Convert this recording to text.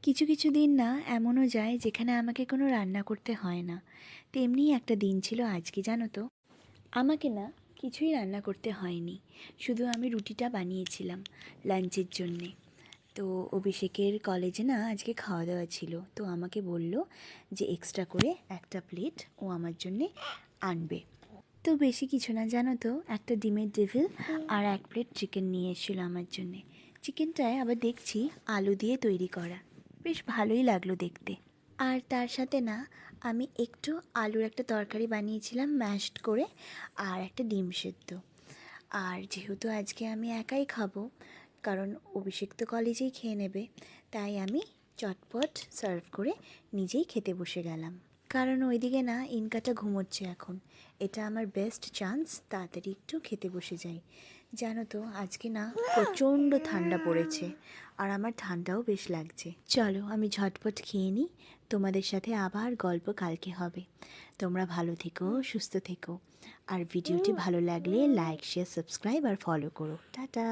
কিছু কিছু দিন না এমনও যায় যেখানে আমাকে কোনো রান্না করতে হয় না। তেমনিই একটা দিন ছিল আজকে, জানো তো। আমাকে না কিছুই রান্না করতে হয়নি, শুধু আমি রুটিটা বানিয়েছিলাম লাঞ্চের জন্যে। তো অভিষেকের কলেজে না আজকে খাওয়া দাওয়া ছিল, তো আমাকে বলল যে এক্সট্রা করে একটা প্লেট ও আমার জন্যে আনবে। তো বেশি কিছু না, জানো তো, একটা ডিমের ডেভিল আর এক প্লেট চিকেন নিয়ে এসেছিলো আমার জন্যে। চিকেনটায় আবার দেখছি আলু দিয়ে তৈরি করা, বেশ ভালোই লাগলো দেখতে। আর তার সাথে না আমি একটু আলুর একটা তরকারি বানিয়েছিলাম ম্যাশড করে, আর একটা ডিম সেদ্ধ। আর যেহেতু আজকে আমি একাই খাবো, কারণ অভিষেক তো কলেজেই খেয়ে নেবে, তাই আমি চটপট সার্ভ করে নিজেই খেতে বসে গেলাম। কারণ ওইদিকে না ইনকাটা ঘুমোচ্ছে এখন। এটা আমার বেস্ট চান্স তাড়াতাড়ি একটু খেতে বসে যাই। জানো তো আজকে না প্রচণ্ড ঠান্ডা পড়েছে, আর আমার ঠান্ডাও বেশ লাগছে। চলো আমি ঝটপট খেয়ে নিই, তোমাদের সাথে আবার গল্প কালকে হবে। তোমরা ভালো থেকো, সুস্থ থেকো। আর ভিডিওটি ভালো লাগলে লাইক, শেয়ার, সাবস্ক্রাইব আর ফলো করো। টাটা।